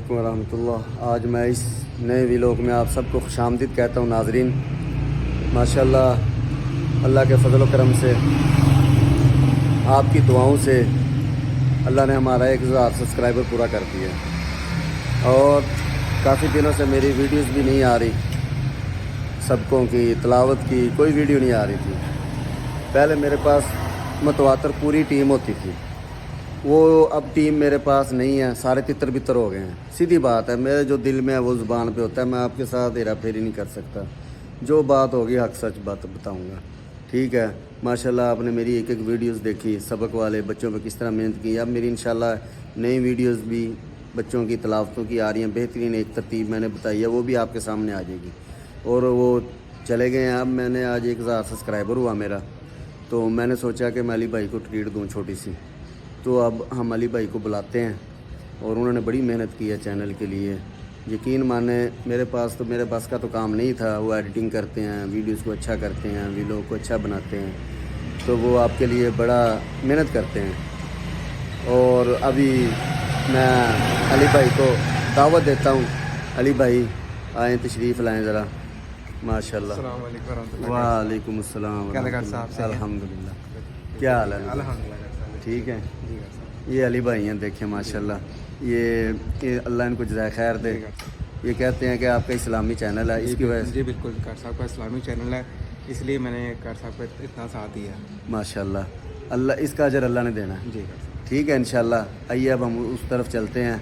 علیکم ورحمۃ اللہ۔ آج میں اس نئے ویلاگ میں آپ سب کو خوش آمدید کہتا ہوں ناظرین۔ ماشاءاللہ اللہ کے فضل و کرم سے، آپ کی دعاؤں سے اللہ نے ہمارا 1000 سبسکرائبر پورا کر دیا، اور کافی دنوں سے میری ویڈیوز بھی نہیں آ رہی، سبقوں کی تلاوت کی کوئی ویڈیو نہیں آ رہی تھی۔ پہلے میرے پاس متواتر پوری ٹیم ہوتی تھی، وہ اب ٹیم میرے پاس نہیں ہے، سارے تتر بتر ہو گئے ہیں۔ سیدھی بات ہے، میرے جو دل میں ہے وہ زبان پہ ہوتا ہے، میں آپ کے ساتھ ہیرا پھیری نہیں کر سکتا، جو بات ہوگی حق سچ بات بتاؤں گا، ٹھیک ہے۔ ماشاءاللہ آپ نے میری ایک ویڈیوز دیکھی، سبق والے بچوں پہ کس طرح محنت کی۔ اب میری انشاءاللہ نئی ویڈیوز بھی بچوں کی تلاوتوں کی آ رہی ہیں، بہترین ایک ترتیب میں نے بتائی ہے، وہ بھی آپ کے سامنے آ جائے گی، اور وہ چلے گئے ہیں۔ اب میں نے آج 1000 سبسکرائبر ہوا میرا، تو میں نے سوچا کہ میں علی بھائی کو ٹریٹ دوں چھوٹی سی، تو اب ہم علی بھائی کو بلاتے ہیں، اور انہوں نے بڑی محنت کی ہے چینل کے لیے، یقین مانیں۔ میرے بس کا تو کام نہیں تھا، وہ ایڈیٹنگ کرتے ہیں، ویڈیوز کو اچھا کرتے ہیں، ویلاگ کو اچھا بناتے ہیں، تو وہ آپ کے لیے بڑا محنت کرتے ہیں۔ اور ابھی میں علی بھائی کو دعوت دیتا ہوں، علی بھائی آئیں، تشریف لائیں ذرا۔ ماشاءاللہ۔ السلام علیکم ورحمۃ اللہ۔ وعلیکم السلام کیا لگا ورحمۃ صاحب اللہ۔ سے؟ الحمدللہ۔ کیا حال ہے؟ الحمدللہ ٹھیک ہے۔ جی یہ علی بھائی ہیں، دیکھیں ماشاءاللہ، یہ اللہ ان کو جزائے خیر دے۔ یہ کہتے ہیں کہ آپ کا اسلامی چینل ہے، اس کی وجہ سے جی بالکل، کار صاحب کا اسلامی چینل ہے، اس لیے میں نے کار صاحب کا اتنا ساتھ دیا۔ ماشاءاللہ، اللہ اس کا اجر اللہ نے دینا ہے، جی کار صاحب، ٹھیک ہے انشاءاللہ۔ آئیے اب ہم اس طرف چلتے ہیں،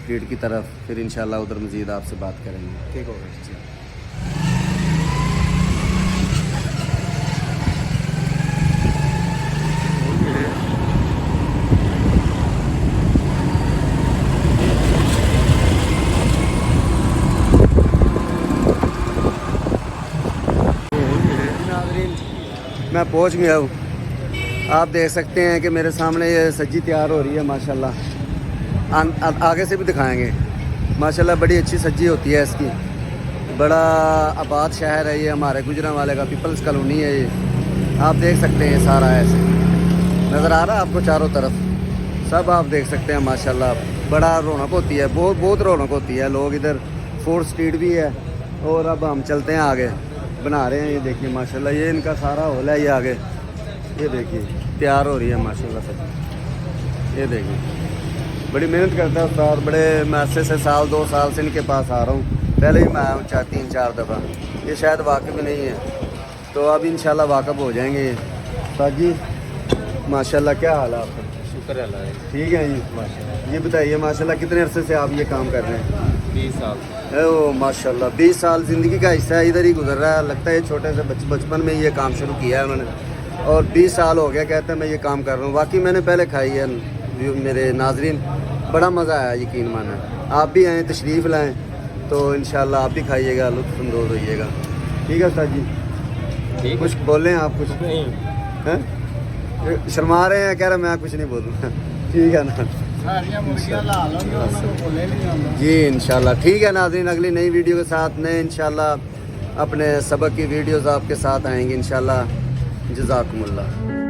فیلڈ کی طرف، پھر انشاءاللہ ادھر مزید آپ سے بات کریں گے۔ ٹھیک ہوگا جی۔ میں پہنچ گیا ہوں، آپ دیکھ سکتے ہیں کہ میرے سامنے یہ سجی تیار ہو رہی ہے ماشاءاللہ، آگے سے بھی دکھائیں گے۔ ماشاءاللہ بڑی اچھی سجی ہوتی ہے اس کی، بڑا آباد شہر ہے یہ، ہمارے گجرانوالے کا پیپلز کالونی ہے یہ، آپ دیکھ سکتے ہیں سارا ایسے نظر آ رہا ہے آپ کو، چاروں طرف سب آپ دیکھ سکتے ہیں ماشاءاللہ، بڑا رونق ہوتی ہے، بہت رونق ہوتی ہے۔ لوگ ادھر 4th اسٹریٹ بھی ہے، اور اب ہم چلتے ہیں آگے، بنا رہے ہیں، یہ دیکھیے ماشاءاللہ، یہ ان کا سارا ہال ہے، یہ آگے یہ دیکھیے تیار ہو رہی ہے ماشاءاللہ سب، یہ دیکھیے بڑی محنت کرتا ہے استاد، بڑے میں عرصے سے 2 سال سے ان کے پاس آ رہا ہوں، پہلے ہی میں آیا ہوں 3-4 دفعہ، یہ شاید واقف ہی نہیں ہے، تو اب انشاءاللہ واقف ہو جائیں گے۔ استاد جی ماشاءاللہ، کیا حال ہے آپ کا؟ شکر ہے اللہ، ٹھیک ہے جی، ماشاءاللہ۔ یہ بتائیے ماشاءاللہ کتنے عرصے سے آپ یہ کام کر رہے ہیں؟ 20 سال۔ او ماشاءاللہ، 20 سال زندگی کا حصہ ہے، ادھر ہی گزر رہا ہے، لگتا ہے یہ چھوٹے سے بچپن میں یہ کام شروع کیا ہے انہوں نے، اور 20 سال ہو گیا کہتے ہیں میں یہ کام کر رہا ہوں۔ واقعی میں نے پہلے کھائی ہے میرے ناظرین، بڑا مزہ آیا، یقین مانا، آپ بھی آئیں، تشریف لائیں، تو انشاءاللہ آپ بھی کھائیے گا، لطف اندوز ہوئیے گا، ٹھیک ہے استاد جی؟ کچھ بولیں آپ؟ کچھ ہیں؟ شرما رہے ہیں، کہہ رہے میں کچھ نہیں بولوں، ٹھیک ہے نا جی انشاءاللہ، ٹھیک ہے ناظرین، اگلی نئی ویڈیو کے ساتھ نئے انشاءاللہ اپنے سبق کی ویڈیوز آپ کے ساتھ آئیں گی انشاءاللہ۔ جزاکم اللہ۔